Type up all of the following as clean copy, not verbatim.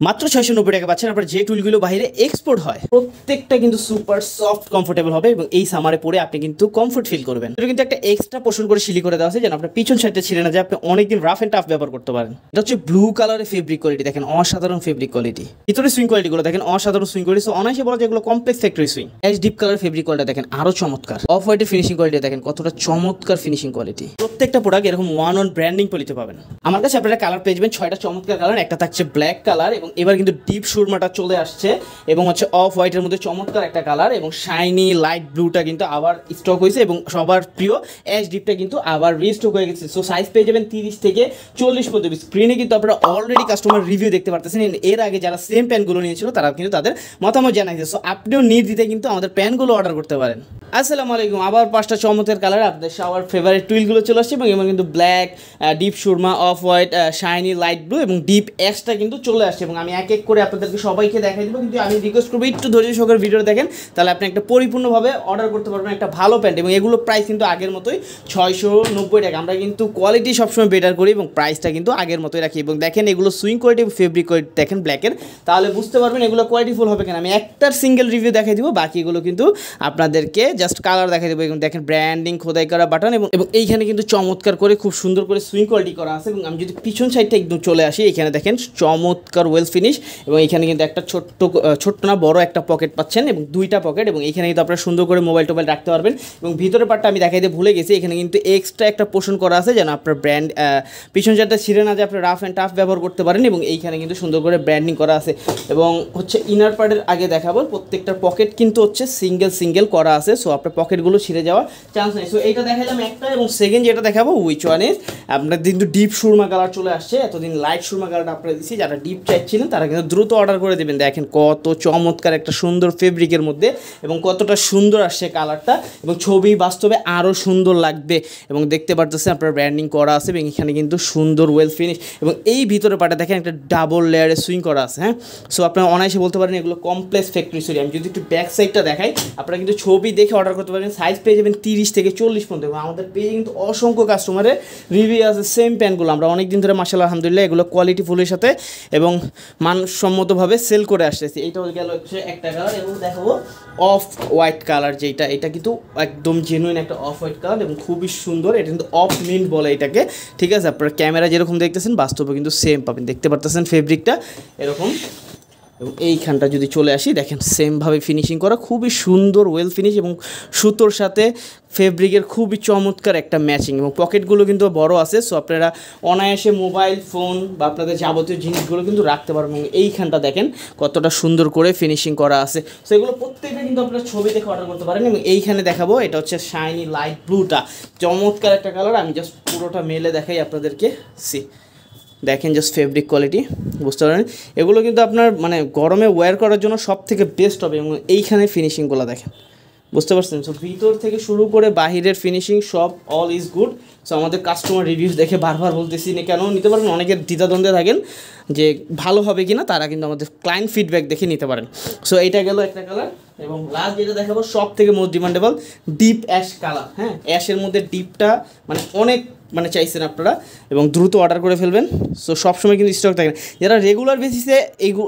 মাত্র ৬৯০ টাকা পাচ্ছেন আপনার যে টুলগুলো বাইরে এক্সপোর্ট হয় প্রত্যেকটা কিন্তু সুপার সফট কমফোর্টেবল হবে এবং এই সামারে পরে আপনি কিন্তু কমফোর্ট ফিল করবেন। এটা কিন্তু একটা এক্সট্রা পোর্শন করে সিলি করে দেওয়া আছে যেন আপনার পিছন সাইডটা ছিঁড়ে না যায়, আপনি অনেকদিন রাফ এন্ড টাফ ব্যবহার করতে পারেন। এটা হচ্ছে ব্লু কালারের ফেব্রিক কোয়ালিটি, দেখেন অসাধারণ ফেব্রিক কোয়ালিটি। ভিতরে সুইং কোয়ালিটিগুলো দেখেন অসাধারণ সুইং কোয়ালিটি, অনায়াসে বলা যায় এগুলো complex factory swing. Ash deep colour fabric quality দেখেন আরো চমৎকার। অফ হোয়াইটের ফিনিশিং কোয়ালিটি দেখেন কতটা চমৎকার ফিনিশিং কোয়ালিটি। প্রত্যেকটা প্রোডাক্ট এরকম ওয়ান ব্র্যান্ডিং পলিতে পাবেন। আমার কাছে আপনারা কালার পেয়ে যাবেন 6টা চমৎকার কালার। একটা থাকছে ব্ল্যাক কালার এবং এবার কিন্তু ডিপ সুরমাটা চলে আসছে এবং হচ্ছে অফ হোয়াইটের মধ্যে চমৎকার একটা কালার এবং শাইনি লাইট ব্লুটা কিন্তু আবার স্টক হয়েছে এবং সবার প্রিয় অ্যাশ ডিপটা কিন্তু আবার রিস্টক হয়ে গেছে। সো সাইজ পেয়ে যাবেন 30 থেকে 40 পর্যন্ত। স্ক্রিনে কিন্তু আপনারা অলরেডি কাস্টমার রিভিউ দেখতে পারতেছেন। এর আগে যারা সেম প্যান্টগুলো নিয়েছিল তারা কিন্তু তাদের মতামত জানাইছে। সো আপনিও নির্দ্বিধে কিন্তু আমাদের প্যান্টগুলো অর্ডার করতে পারেন। আসসালামু আলাইকুম। আবার 5টা চমৎকার কালার আপনাদের সবার ফেভারিট টুইলগুলো চলে আসছে এবং এবার কিন্তু black, deep Surma, off white, shiny light blue এবং ডিপ অ্যাশটা কিন্তু চলে আসছে এবং আমি এক এক করে আপনাদেরকে সবাইকে দেখাই দেবো। কিন্তু আমি রিকোয়েস্ট করবো একটু ধৈর্য সহকারে ভিডিওটা দেখেন, তাহলে আপনি একটা পরিপূর্ণভাবে অর্ডার করতে পারবেন একটা ভালো প্যান্ট। এবং এগুলো প্রাইস কিন্তু আগের মতোই 690 টাকা। আমরা কিন্তু কোয়ালিটি সবসময় বেটার করি এবং প্রাইসটা কিন্তু আগের মতোই রাখি। এবং দেখেন এগুলো সুইং কোয়ালিটি এবং ফেব্রিক কোয়ালিটি দেখেন ব্ল্যাকের, তাহলে বুঝতে পারবেন এগুলো কোয়ালিটিফুল হবে কেন। আমি একটার সিঙ্গেল রিভিউ দেখাই দিব, বাকিগুলো কিন্তু আপনাদেরকে জাস্ট কালার দেখাই দেবো। এবং দেখেন ব্র্যান্ডিং খোদাই করা বাটন এবং এইখানে কিন্তু চমৎকার করে খুব সুন্দর করে সুইং কোয়ালিটি করা আছে। এবং আমি যদি পিছন সাইডটা একদম চলে আসি, এখানে দেখেন চমৎকার ওয়েল ফিনিশ এবং এখানে কিন্তু একটা ছোট্ট না বড় একটা পকেট পাচ্ছেন এবং দুইটা পকেট এবং এখানে কিন্তু আপনারা সুন্দর করে মোবাইল টোবাইল রাখতে পারবেন। এবং ভিতরের পার্টটা আমি দেখাইতে ভুলে গেছি, এখানে কিন্তু এক্সট্রা একটা পোর্শন করা আছে যেন আপনার ব্র্যান্ড পিছন সাইডটা ছিঁড়ে না যায়, আপনি রাফ অ্যান্ড টাফ ব্যবহার করতে পারেন। এবং এইখানে কিন্তু সুন্দর করে ব্র্যান্ডিং করা আছে এবং হচ্ছে ইনার পার্টের আগে দেখাবো প্রত্যেকটার পকেট কিন্তু হচ্ছে সিঙ্গেল করা আছে। সো আপনার পকেটগুলো ছিঁড়ে যাওয়ার চান্স নেই। সো এইটা দেখালাম একটা এবং সেকেন্ড যেটা দেখাবো উইচ ওয়ান ইজ আপনার কিন্তু ডিপ সুরমা কালার চলে আসছে। এতদিন লাইট সুরমা কালারটা আপনারা দিচ্ছি, যারা ডিপ চাইছিলেন তারা কিন্তু দ্রুত অর্ডার করে দেবেন। দেখেন কত চমৎকার একটা সুন্দর ফেব্রিকের মধ্যে এবং কতটা সুন্দর আসছে কালারটা এবং ছবি বাস্তবে আরও সুন্দর লাগবে। এবং দেখতে পারতেছেন আপনার ব্র্যান্ডিং করা আছে এবং এখানে কিন্তু সুন্দর ওয়েল ফিনিশ এবং এই ভিতরে পাটা দেখেন একটা ডাবল লেয়ারে সুইং করা আছে। হ্যাঁ, সো আপনারা অনায়াসে বলতে পারেন এগুলো কমপ্লেক্স ফ্যাক্টরি সুইং। আমি যদি একটু ব্যাক সাইডটা দেখাই, আপনারা কিন্তু ছবি দেখে অর্ডার করতে পারবেন। সাইজ পেয়ে যাবেন 30 থেকে 40 পর্যন্ত এবং আমাদের পেজে কিন্তু অসংখ্য কাস্টমারের রিভিউ আছে সেম প্যান্টগুলো। আমরা অনেক দিন ধরে মাশাআল্লাহ আলহামদুলিল্লাহ এগুলো কোয়ালিটি ফুলের সাথে এবং মানসম্মতভাবে সেল করে আসতেছি। এইটা গেল হচ্ছে একটা কালার এবং দেখাবো অফ হোয়াইট কালার, যেটা এটা কিন্তু একদম জেনুইন একটা অফ হোয়াইট কালার এবং খুবই সুন্দর। এটা কিন্তু অফ মিন্ট বলে এটাকে, ঠিক আছে। আপনার ক্যামেরা যেরকম দেখতেছেন বাস্তবে কিন্তু সেম পাবেন। দেখতে পারতেছেন ফেব্রিকটা এরকম এবং এইখানটা যদি চলে আসি দেখেন সেমভাবে ফিনিশিং করা, খুবই সুন্দর ওয়েল ফিনিশ এবং সুতোর সাথে ফেব্রিকের খুবই চমৎকার একটা ম্যাচিং এবং পকেটগুলো কিন্তু বড় আছে। সো আপনারা অনায়াসে মোবাইল ফোন বা আপনাদের যাবতীয় জিনিসগুলো কিন্তু রাখতে পারবেন। এবং এইখানটা দেখেন কতটা সুন্দর করে ফিনিশিং করা আছে। সো এগুলো প্রত্যেকটা কিন্তু আপনারা ছবি দেখে অর্ডার করতে পারেন। এবং এইখানে দেখাবো এটা হচ্ছে শাইনি লাইট ব্লুটা, চমৎকার একটা কালার। আমি জাস্ট পুরোটা মেলে দেখাই আপনাদেরকে। দেখেন জাস্ট ফেব্রিক কোয়ালিটি বুঝতে পারেন। এগুলো কিন্তু আপনার মানে গরমে ওয়্যার করার জন্য সব থেকে বেস্ট হবে। এবং এইখানে ফিনিশিংগুলো দেখেন, বুঝতে পারছেন। সো ভিতর থেকে শুরু করে বাহিরের ফিনিশিং সব অল ইজ গুড। সো আমাদের কাস্টমার রিভিউস দেখে বারবার বলতেছি না কেন নিতে পারবেন, অনেকের দ্বিধাদ্বন্দ্বে থাকেন যে ভালো হবে কি না, তারা কিন্তু আমাদের ক্লায়েন্ট ফিডব্যাক দেখে নিতে পারেন। সো এইটা গেল একটা কালার এবং লাস্ট যেটা দেখাবো সব থেকে most demandable deep ash colour. হ্যাঁ, অ্যাশের মধ্যে ডিপটা অনেক চাইছেন আপনারা এবং দ্রুত অর্ডার করে ফেলবেন। সো সবসময় কিন্তু স্টক থাকে না। যারা রেগুলার বেসিসে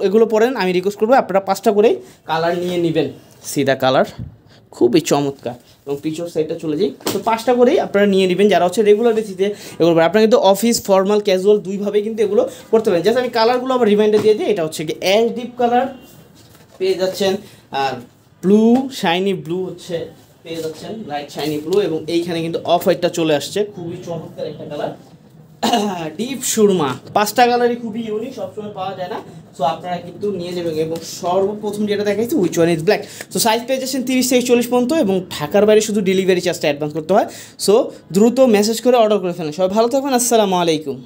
এগুলো পড়েন আমি রিকোয়েস্ট করবো আপনারা 5টা করেই কালার নিয়ে নেবেন। সিধা কালার খুবই চমৎকার এবং পিছর সাইডটা চলে যাই। তো 5টা করেই আপনারা নিয়ে নেবেন যারা হচ্ছে রেগুলার বেসিসে এগুলো। আপনারা কিন্তু অফিস ফর্মাল ক্যাজুয়াল দুইভাবেই কিন্তু এগুলো করতে পারেন। জাস্ট আমি কালারগুলো আবার রিমাইন্ডার দিয়ে দিই। এটা হচ্ছে কি অ্যাশ ডিপ কালার পেয়ে যাচ্ছেন, আর ব্লু শাইনি ব্লু হচ্ছে পেয়ে যাচ্ছেন, লাইট শাইনি ব্লু এবং এইখানে কিন্তু অফ হোয়াইটটা চলে আসছে, খুবই চমৎকার একটা কালার। ডিপ সুরমা 5টা কালারই খুবই ইউনিক, সবসময় পাওয়া যায় না। সো আপনারা কিন্তু নিয়ে যাবেন। এবং সর্বপ্রথম যেটা দেখাইছি which one is black. So size পেয়ে যাচ্ছেন 30 থেকে 40 পর্যন্ত এবং ঢাকার বাইরে শুধু ডেলিভারি চার্জটা অ্যাডভান্স করতে হয়। সো দ্রুত মেসেজ করে অর্ডার করে ফেলেন। সবাই ভালো থাকবেন। আসসালামু আলাইকুম।